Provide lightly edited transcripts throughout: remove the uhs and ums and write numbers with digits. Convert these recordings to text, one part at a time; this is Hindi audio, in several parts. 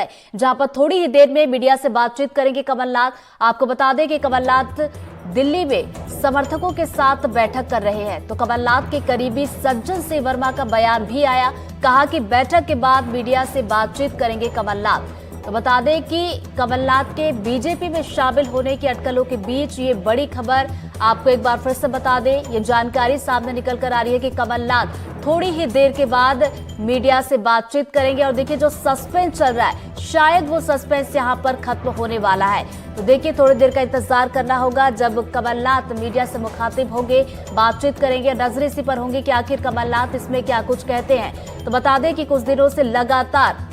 गए, जहां पर थोड़ी ही देर में मीडिया से बातचीत करेंगे कमलनाथ। आपको बता दें कि कमलनाथ दिल्ली में समर्थकों के साथ बैठक कर रहे हैं, तो कमलनाथ के करीबी सज्जन सिंह वर्मा का बयान भी आया। कहा कि बैठक के बाद मीडिया से बातचीत करेंगे कमलनाथ। तो बता दें कि कमलनाथ के बीजेपी में शामिल होने की अटकलों के बीच ये बड़ी खबर आपको एक बार फिर से बता दें। ये जानकारी सामने निकल कर आ रही है कि कमलनाथ थोड़ी ही देर के बाद मीडिया से बातचीत करेंगे। और देखिए, जो सस्पेंस चल रहा है, शायद वो सस्पेंस यहां पर खत्म होने वाला है। तो देखिए, थोड़ी देर का इंतजार करना होगा जब कमलनाथ मीडिया से मुखातिब होंगे, बातचीत करेंगे। नजर इसी पर होंगी कि आखिर कमलनाथ इसमें क्या कुछ कहते हैं। तो बता दें कि कुछ दिनों से लगातार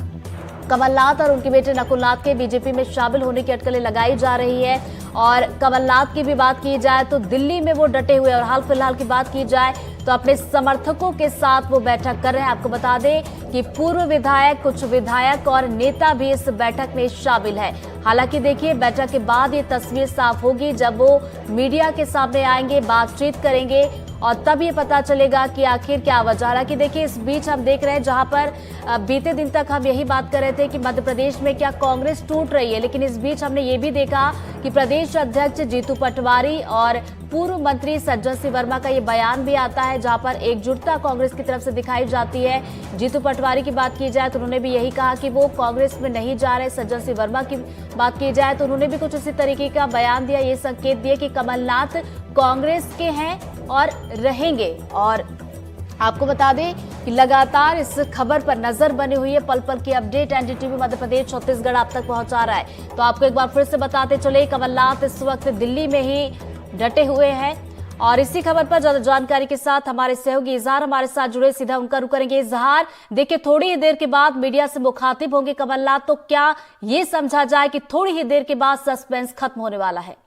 कमलनाथ और उनके बेटे नकुलनाथ के बीजेपी में शामिल होने की अटकलें लगाई जा रही है। और कमलनाथ की भी बात की जाए तो दिल्ली में वो डटे हुए, और हाल फिलहाल की बात की जाए तो अपने समर्थकों के साथ वो बैठक कर रहे हैं। आपको बता दें कि पूर्व विधायक, कुछ विधायक और नेता भी इस बैठक में शामिल है। हालांकि देखिए, बैठक के बाद ये तस्वीर साफ होगी जब वो मीडिया के सामने आएंगे, बातचीत करेंगे, और तब ये पता चलेगा कि आखिर क्या वजह। हालांकि देखिए, इस बीच हम देख रहे हैं, जहां पर बीते दिन तक हम यही बात कर रहे थे कि मध्य प्रदेश में क्या कांग्रेस टूट रही है, लेकिन इस बीच हमने ये भी देखा कि प्रदेश अध्यक्ष जीतू पटवारी और पूर्व मंत्री सज्जन सिंह वर्मा का ये बयान भी आता है, जहां पर एकजुटता कांग्रेस की तरफ से दिखाई जाती है। जीतू पटवारी की बात की जाए तो उन्होंने भी यही कहा कि वो कांग्रेस में नहीं जा रहे। सज्जन सिंह वर्मा की बात की जाए तो उन्होंने भी कुछ इसी तरीके का बयान दिया, ये संकेत दिए कि कमलनाथ कांग्रेस के हैं और रहेंगे। और आपको बता दें कि लगातार इस खबर पर नजर बनी हुई है, पल पल की अपडेट एनडीटीवी मध्य प्रदेश छत्तीसगढ़ आप तक पहुंचा रहा है। तो आपको एक बार फिर से बताते चले, कमलनाथ इस वक्त दिल्ली में ही डटे हुए हैं। और इसी खबर पर ज्यादा जानकारी के साथ हमारे सहयोगी इजहार हमारे साथ जुड़े, सीधा उनका रुख करेंगे। इजहार, देखिए, थोड़ी ही देर के बाद मीडिया से मुखातिब होंगे कमलनाथ, तो क्या ये समझा जाए कि थोड़ी ही देर के बाद सस्पेंस खत्म होने वाला है?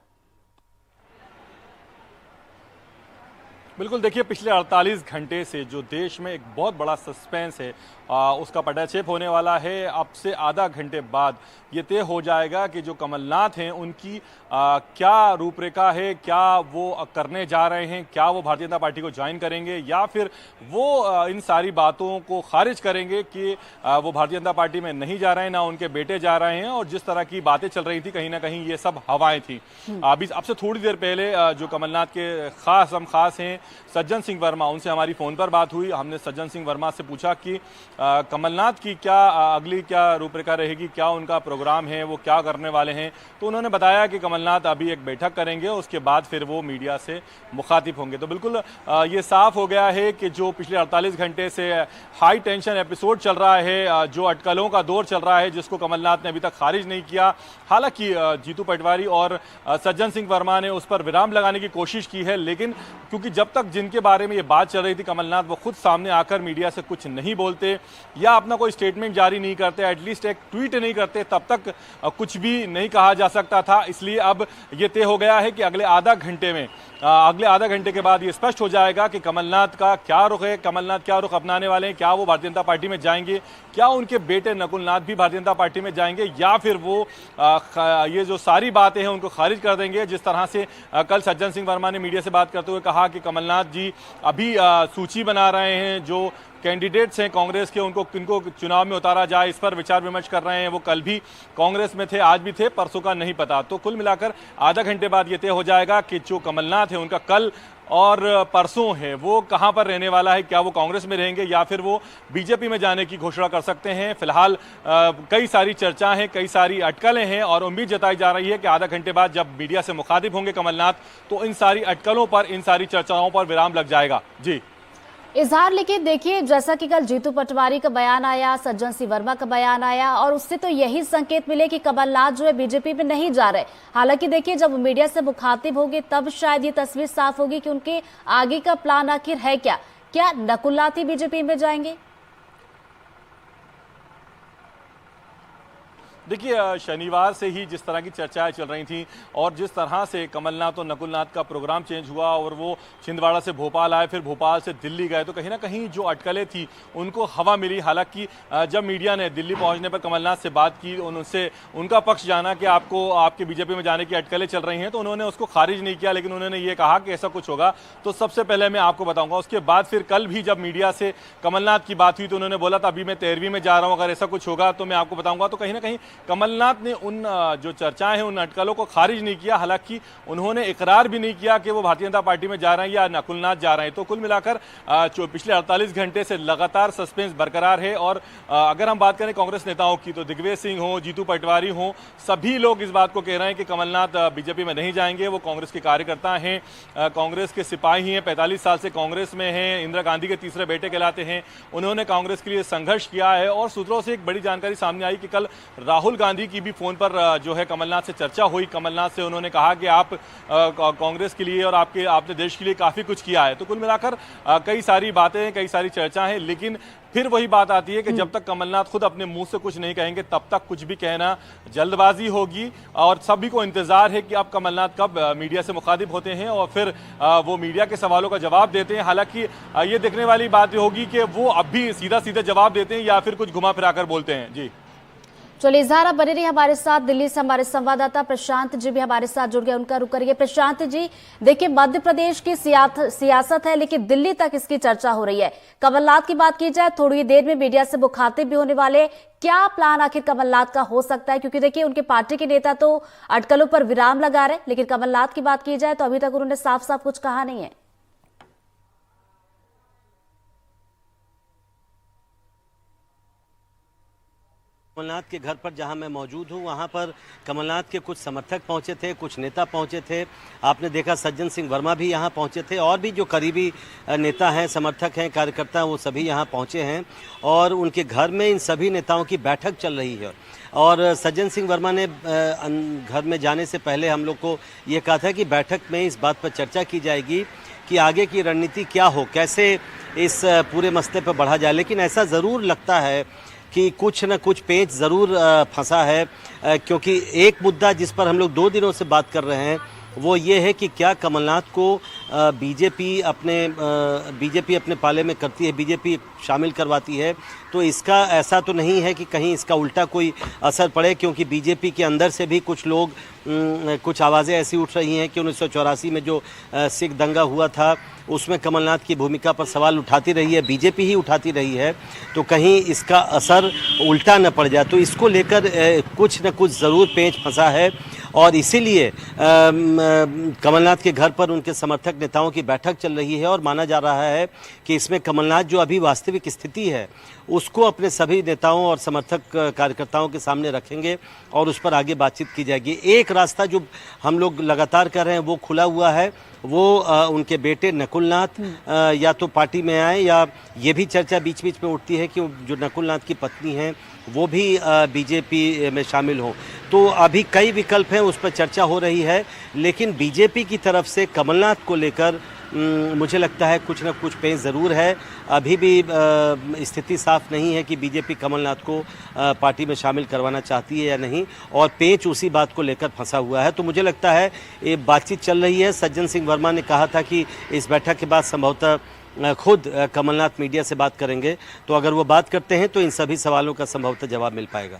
बिल्कुल, देखिए, पिछले 48 घंटे से जो देश में एक बहुत बड़ा सस्पेंस है, उसका पटाक्षेप होने वाला है। अब से आधा घंटे बाद ये तय हो जाएगा कि जो कमलनाथ हैं उनकी क्या रूपरेखा है, क्या वो करने जा रहे हैं, क्या वो भारतीय जनता पार्टी को ज्वाइन करेंगे या फिर वो इन सारी बातों को खारिज करेंगे कि वो भारतीय जनता पार्टी में नहीं जा रहे हैं, ना उनके बेटे जा रहे हैं। और जिस तरह की बातें चल रही थी, कहीं ना कहीं ये सब हवाएं थी। अभी अब से थोड़ी देर पहले जो कमलनाथ के खास हैं सज्जन सिंह वर्मा, उनसे हमारी फोन पर बात हुई। हमने सज्जन सिंह वर्मा से पूछा कि कमलनाथ की क्या अगली क्या रूपरेखा रहेगी, क्या उनका प्रोग्राम है, वो क्या करने वाले हैं। तो उन्होंने बताया कि कमलनाथ अभी एक बैठक करेंगे, उसके बाद फिर वो मीडिया से मुखातिब होंगे। तो बिल्कुल ये साफ हो गया है कि जो पिछले 48 घंटे से हाई टेंशन एपिसोड चल रहा है, जो अटकलों का दौर चल रहा है, जिसको कमलनाथ ने अभी तक खारिज नहीं किया। हालांकि जीतू पटवारी और सज्जन सिंह वर्मा ने उस पर विराम लगाने की कोशिश की है, लेकिन क्योंकि जब तक जिनके बारे में ये बात चल रही थी कमलनाथ, वो खुद सामने आकर मीडिया से कुछ नहीं बोलते या अपना कोई स्टेटमेंट जारी नहीं करते, एटलीस्ट एक ट्वीट नहीं करते, तब तक कुछ भी नहीं कहा जा सकता था। इसलिए अब ये तय हो गया है कि अगले आधा घंटे के बाद ये स्पष्ट हो जाएगा कि कमलनाथ का क्या रुख है, कमलनाथ क्या रुख अपनाने वाले हैं, क्या वो भारतीय जनता पार्टी में जाएंगे, क्या उनके बेटे नकुलनाथ भी भारतीय जनता पार्टी में जाएंगे, या फिर वो ये जो सारी बातें हैं उनको खारिज कर देंगे। जिस तरह से कल सज्जन सिंह वर्मा ने मीडिया से बात करते हुए कहा कि कमलनाथ जी अभी सूची बना रहे हैं, जो कैंडिडेट्स हैं कांग्रेस के, किनको चुनाव में उतारा जाए, इस पर विचार विमर्श कर रहे हैं। वो कल भी कांग्रेस में थे, आज भी थे, परसों का नहीं पता। तो कुल मिलाकर आधा घंटे बाद ये तय हो जाएगा कि जो कमलनाथ है उनका कल और परसों है वो कहां पर रहने वाला है, क्या वो कांग्रेस में रहेंगे या फिर वो बीजेपी में जाने की घोषणा कर सकते हैं। फिलहाल कई सारी चर्चा हैं, कई सारी अटकलें हैं और उम्मीद जताई जा रही है कि आधा घंटे बाद जब मीडिया से मुखातिब होंगे कमलनाथ, तो इन सारी अटकलों पर, इन सारी चर्चाओं पर विराम लग जाएगा। जी इजहार, लेकिन देखिए, जैसा कि कल जीतू पटवारी का बयान आया, सज्जन सिंह वर्मा का बयान आया, और उससे तो यही संकेत मिले कि कमलनाथ जो है बीजेपी में नहीं जा रहे। हालांकि देखिए, जब मीडिया से मुखातिब होंगे तब शायद ये तस्वीर साफ होगी कि उनके आगे का प्लान आखिर है क्या नकुलनाथ ही बीजेपी में जाएंगे? देखिए, शनिवार से ही जिस तरह की चर्चाएं चल रही थी और जिस तरह से कमलनाथ और नकुलनाथ का प्रोग्राम चेंज हुआ और वो छिंदवाड़ा से भोपाल आए, फिर भोपाल से दिल्ली गए, तो कहीं ना कहीं जो अटकलें थी उनको हवा मिली। हालांकि जब मीडिया ने दिल्ली पहुंचने पर कमलनाथ से बात की, उनसे उनका पक्ष जाना कि आपको आपके बीजेपी में जाने की अटकलें चल रही हैं, तो उन्होंने उसको खारिज नहीं किया, लेकिन उन्होंने ये कहा कि ऐसा कुछ होगा तो सबसे पहले मैं आपको बताऊंगा। उसके बाद फिर कल भी जब मीडिया से कमलनाथ की बात हुई तो उन्होंने बोला था अभी मैं 13वीं में जा रहा हूं, अगर ऐसा कुछ होगा तो मैं आपको बताऊंगा। तो कहीं ना कहीं कमलनाथ ने उन जो चर्चाएं हैं उन अटकलों को खारिज नहीं किया। हालांकि उन्होंने इकरार भी नहीं किया कि वो भारतीय जनता पार्टी में जा रहे हैं या नकुलनाथ जा रहे हैं। तो कुल मिलाकर पिछले 48 घंटे से लगातार सस्पेंस बरकरार है। और अगर हम बात करें कांग्रेस नेताओं की, तो दिग्विजय सिंह हो, जीतू पटवारी हो, सभी लोग इस बात को कह रहे हैं कि कमलनाथ बीजेपी में नहीं जाएंगे। वो कांग्रेस के कार्यकर्ता हैं, कांग्रेस के सिपाही हैं, 45 साल से कांग्रेस में हैं, इंदिरा गांधी के तीसरे बेटे कहलाते हैं। उन्होंने कांग्रेस के लिए संघर्ष किया है। और सूत्रों से एक बड़ी जानकारी सामने आई कि कल राहुल गांधी की भी फोन पर जो है कमलनाथ से चर्चा हुई। कमलनाथ से उन्होंने कहा कि आप कांग्रेस के लिए और आपने देश के लिए काफी कुछ किया है। तो कुल मिलाकर कई सारी बातें, कई सारी चर्चा है, लेकिन फिर वही बात आती है कि जब तक कमलनाथ खुद अपने मुंह से कुछ नहीं कहेंगे तब तक कुछ भी कहना जल्दबाजी होगी। और सभी को इंतजार है कि अब कमलनाथ कब मीडिया से मुखातिब होते हैं और फिर वो मीडिया के सवालों का जवाब देते हैं। हालांकि ये देखने वाली बात होगी कि वो अब भी सीधा सीधा जवाब देते हैं या फिर कुछ घुमा फिरा कर बोलते हैं। जी चलिए, इजहारा बने रही हमारे साथ। दिल्ली से हमारे संवाददाता प्रशांत जी भी हमारे साथ जुड़ गए, उनका रुख करिए। प्रशांत जी, देखिए मध्य प्रदेश की सियासत है, लेकिन दिल्ली तक इसकी चर्चा हो रही है। कमलनाथ की बात की जाए, थोड़ी देर में मीडिया से मुखातिब भी होने वाले। क्या प्लान आखिर कमलनाथ का हो सकता है? क्योंकि देखिए उनके पार्टी के नेता तो अटकलों पर विराम लगा रहे, लेकिन कमलनाथ की बात की जाए तो अभी तक उन्होंने साफ साफ कुछ कहा नहीं है। कमलनाथ के घर पर जहां मैं मौजूद हूं, वहां पर कमलनाथ के कुछ समर्थक पहुंचे थे, कुछ नेता पहुंचे थे। आपने देखा सज्जन सिंह वर्मा भी यहां पहुंचे थे और भी जो करीबी नेता हैं, समर्थक हैं, कार्यकर्ता हैं, वो सभी यहां पहुंचे हैं। और उनके घर में इन सभी नेताओं की बैठक चल रही है। और सज्जन सिंह वर्मा ने घर में जाने से पहले हम लोग को ये कहा था कि बैठक में इस बात पर चर्चा की जाएगी कि आगे की रणनीति क्या हो, कैसे इस पूरे मसले पर बढ़ा जाए। लेकिन ऐसा ज़रूर लगता है कि कुछ न कुछ पेच ज़रूर फंसा है, क्योंकि एक मुद्दा जिस पर हम लोग 2 दिनों से बात कर रहे हैं वो ये है कि क्या कमलनाथ को बीजेपी अपने पाले में करती है, बीजेपी शामिल करवाती है। तो इसका ऐसा तो नहीं है कि कहीं इसका उल्टा कोई असर पड़े, क्योंकि बीजेपी के अंदर से भी कुछ लोग, कुछ आवाज़ें ऐसी उठ रही हैं कि 1984 में जो सिख दंगा हुआ था उसमें कमलनाथ की भूमिका पर सवाल उठाती रही है, बीजेपी ही उठाती रही है। तो कहीं इसका असर उल्टा न पड़ जाए, तो इसको लेकर कुछ न कुछ ज़रूर पेच फंसा है। और इसीलिए कमलनाथ के घर पर उनके समर्थक नेताओं की बैठक चल रही है और माना जा रहा है कि इसमें कमलनाथ जो अभी वास्तविक स्थिति है उसको अपने सभी नेताओं और समर्थक कार्यकर्ताओं के सामने रखेंगे और उस पर आगे बातचीत की जाएगी। एक रास्ता जो हम लोग लगातार कर रहे हैं वो खुला हुआ है, वो उनके बेटे नकुलनाथ या तो पार्टी में आए, या ये भी चर्चा बीच बीच में उठती है कि जो नकुलनाथ की पत्नी हैं वो भी बीजेपी में शामिल हों। तो अभी कई विकल्प हैं, उस पर चर्चा हो रही है। लेकिन बीजेपी की तरफ से कमलनाथ को लेकर मुझे लगता है कुछ न कुछ पेच ज़रूर है। अभी भी स्थिति साफ नहीं है कि बीजेपी कमलनाथ को पार्टी में शामिल करवाना चाहती है या नहीं, और पेच उसी बात को लेकर फंसा हुआ है। तो मुझे लगता है ये बातचीत चल रही है। सज्जन सिंह वर्मा ने कहा था कि इस बैठक के बाद संभवतः खुद कमलनाथ मीडिया से बात करेंगे। तो अगर वो बात करते हैं तो इन सभी सवालों का संभवतः जवाब मिल पाएगा।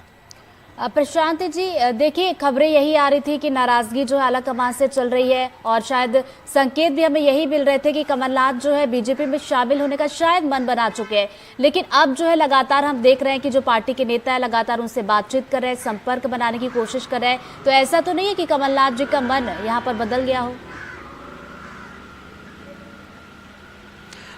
प्रशांत जी, देखिए खबरें यही आ रही थी कि नाराजगी जो है आला कमान से चल रही है, और शायद संकेत भी हमें यही मिल रहे थे कि कमलनाथ जो है बीजेपी में शामिल होने का शायद मन बना चुके हैं। लेकिन अब जो है लगातार हम देख रहे हैं कि जो पार्टी के नेता है लगातार उनसे बातचीत कर रहे हैं, संपर्क बनाने की कोशिश कर रहे हैं। तो ऐसा तो नहीं है कि कमलनाथ जी का मन यहाँ पर बदल गया हो?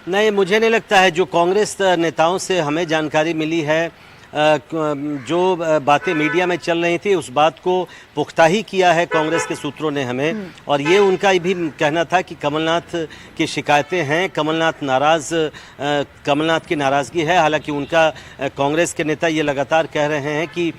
नहीं, मुझे नहीं लगता है। जो कांग्रेस नेताओं से हमें जानकारी मिली है, जो बातें मीडिया में चल रही थी उस बात को पुख्ता ही किया है कांग्रेस के सूत्रों ने हमें। और ये उनका भी कहना था कि कमलनाथ की शिकायतें हैं, कमलनाथ की नाराज़गी है। हालांकि उनका कांग्रेस के नेता ये लगातार कह रहे हैं कि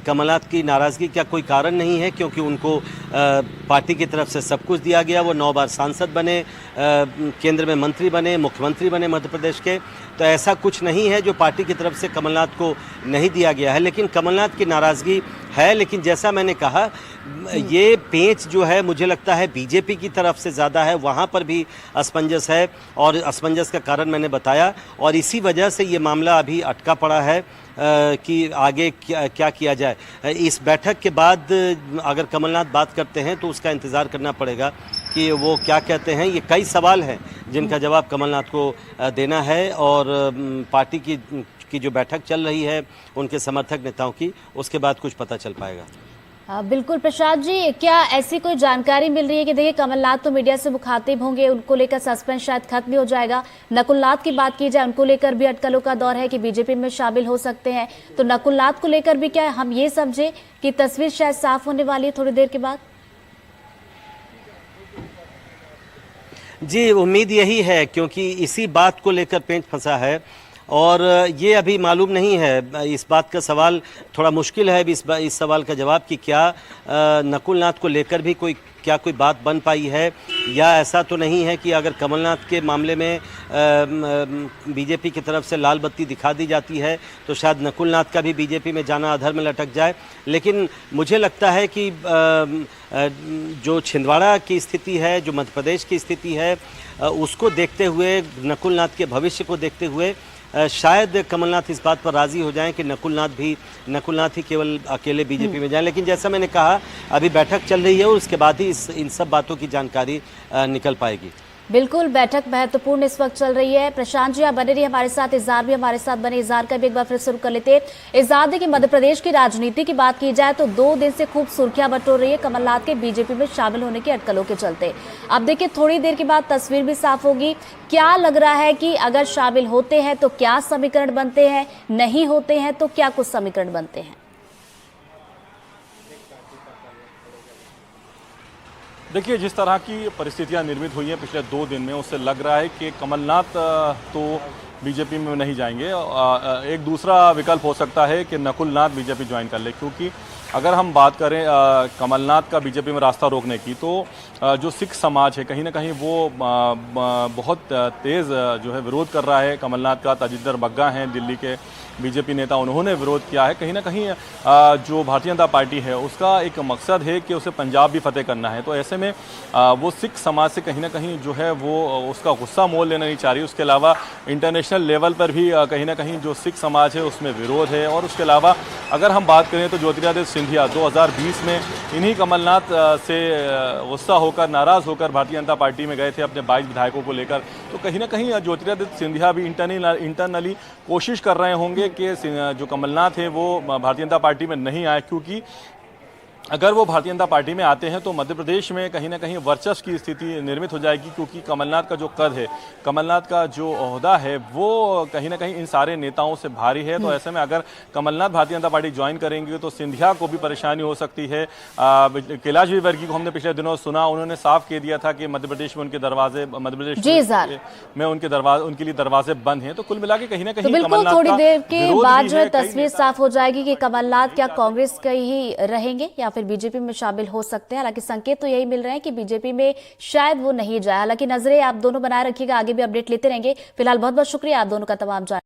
कमलनाथ की नाराज़गी का कोई कारण नहीं है, क्योंकि उनको पार्टी की तरफ से सब कुछ दिया गया, वो 9 बार सांसद बने, केंद्र में मंत्री बने, मुख्यमंत्री बने मध्य प्रदेश के। तो ऐसा कुछ नहीं है जो पार्टी की तरफ से कमलनाथ को नहीं दिया गया है, लेकिन कमलनाथ की नाराज़गी है। लेकिन जैसा मैंने कहा, ये पेंच जो है मुझे लगता है बीजेपी की तरफ से ज़्यादा है, वहाँ पर भी असमंजस है और असमंजस का कारण मैंने बताया, और इसी वजह से ये मामला अभी अटका पड़ा है कि आगे क्या किया जाए। इस बैठक के बाद अगर कमलनाथ बात करते हैं तो उसका इंतज़ार करना पड़ेगा कि वो क्या कहते हैं। ये कई सवाल हैं जिनका जवाब कमलनाथ को देना है, और पार्टी की जो बैठक चल रही है उनके समर्थक नेताओं की, उसके बाद कुछ पता चल पाएगा। बिल्कुल प्रसाद जी, क्या ऐसी कोई जानकारी मिल रही है कि देखिए कमलनाथ तो मीडिया से मुखातिब होंगे, उनको लेकर सस्पेंस शायद खत्म हो जाएगा। नकुलनाथ की बात की जाए, उनको लेकर भी अटकलों का दौर है कि बीजेपी में शामिल हो सकते हैं, तो नकुलनाथ को लेकर भी क्या हम ये समझे कि तस्वीर शायद साफ होने वाली है थोड़ी देर के बाद? जी, उम्मीद यही है, क्योंकि इसी बात को लेकर पेंच फंसा है और ये अभी मालूम नहीं है। इस बात का सवाल थोड़ा मुश्किल है इस सवाल का जवाब कि क्या नकुलनाथ को लेकर भी क्या कोई बात बन पाई है, या ऐसा तो नहीं है कि अगर कमलनाथ के मामले में बीजेपी की तरफ से लाल बत्ती दिखा दी जाती है तो शायद नकुलनाथ का भी बीजेपी में जाना अधर में लटक जाए। लेकिन मुझे लगता है कि जो छिंदवाड़ा की स्थिति है, जो मध्य प्रदेश की स्थिति है, उसको देखते हुए, नकुलनाथ के भविष्य को देखते हुए शायद कमलनाथ इस बात पर राज़ी हो जाएं कि नकुलनाथ ही केवल अकेले बीजेपी में जाएं। लेकिन जैसा मैंने कहा, अभी बैठक चल रही है और उसके बाद ही इन सब बातों की जानकारी निकल पाएगी। बिल्कुल, बैठक महत्वपूर्ण इस वक्त चल रही है। प्रशांत जी, आप बने रहिए हमारे साथ, इज़हार भी हमारे साथ बने। इज़हार का भी एक बार फिर शुरू कर लेते हैं। इज़हार, देखिए मध्य प्रदेश की राजनीति की बात की जाए तो 2 दिन से खूब सुर्खियां बटोर रही है कमलनाथ के बीजेपी में शामिल होने की अटकलों के चलते। अब देखिए थोड़ी देर के बाद तस्वीर भी साफ होगी। क्या लग रहा है कि अगर शामिल होते हैं तो क्या समीकरण बनते हैं, नहीं होते हैं तो क्या कुछ समीकरण बनते हैं? देखिए, जिस तरह की परिस्थितियां निर्मित हुई हैं पिछले 2 दिन में, उससे लग रहा है कि कमलनाथ तो बीजेपी में नहीं जाएंगे। एक दूसरा विकल्प हो सकता है कि नकुलनाथ बीजेपी ज्वाइन कर ले, क्योंकि अगर हम बात करें कमलनाथ का बीजेपी में रास्ता रोकने की, तो जो सिख समाज है कहीं ना कहीं वो बहुत तेज़ जो है विरोध कर रहा है कमलनाथ का। तजिंदर बग्गा हैं दिल्ली के बीजेपी नेता, उन्होंने विरोध किया है। कहीं ना कहीं जो भारतीय जनता पार्टी है उसका एक मकसद है कि उसे पंजाब भी फतेह करना है। तो ऐसे में वो सिख समाज से कहीं ना कहीं जो है वो उसका गुस्सा मोल लेना नहीं चाह रही। उसके अलावा इंटरनेशनल लेवल पर भी कहीं ना कहीं जो सिख समाज है उसमें विरोध है। और उसके अलावा अगर हम बात करें तो ज्योतिरादित्य सिंधिया 2020 में इन्हीं कमलनाथ से गुस्सा होकर, नाराज़ होकर भारतीय जनता पार्टी में गए थे अपने 22 विधायकों को लेकर। तो कहीं ना कहीं ज्योतिरादित्य सिंधिया भी इंटरनली कोशिश कर रहे होंगे कि जो कमलनाथ है वो भारतीय जनता पार्टी में नहीं आए, क्योंकि अगर वो भारतीय जनता पार्टी में आते हैं तो मध्य प्रदेश में कहीं ना कहीं वर्चस्व की स्थिति निर्मित हो जाएगी, क्योंकि कमलनाथ का जो कद है, कमलनाथ का जो ओहदा है, वो कहीं ना कहीं इन सारे नेताओं से भारी है। तो ऐसे में अगर कमलनाथ भारतीय जनता पार्टी ज्वाइन करेंगे तो सिंधिया को भी परेशानी हो सकती है। कैलाश विजयवर्गीय को हमने पिछले दिनों सुना, उन्होंने साफ कह दिया था कि मध्य प्रदेश में उनके दरवाजे, मध्य प्रदेश में उनके लिए दरवाजे बंद हैं। तो कुल मिला के कहीं ना कहीं बिल्कुल थोड़ी देर के बाद जो है तस्वीर साफ हो जाएगी कि कमलनाथ क्या कांग्रेस के ही रहेंगे या फिर बीजेपी में शामिल हो सकते हैं। हालांकि संकेत तो यही मिल रहे हैं कि बीजेपी में शायद वो नहीं जाए। हालांकि नजरें आप दोनों बनाए रखिएगा, आगे भी अपडेट लेते रहेंगे। फिलहाल बहुत बहुत शुक्रिया आप दोनों का तमाम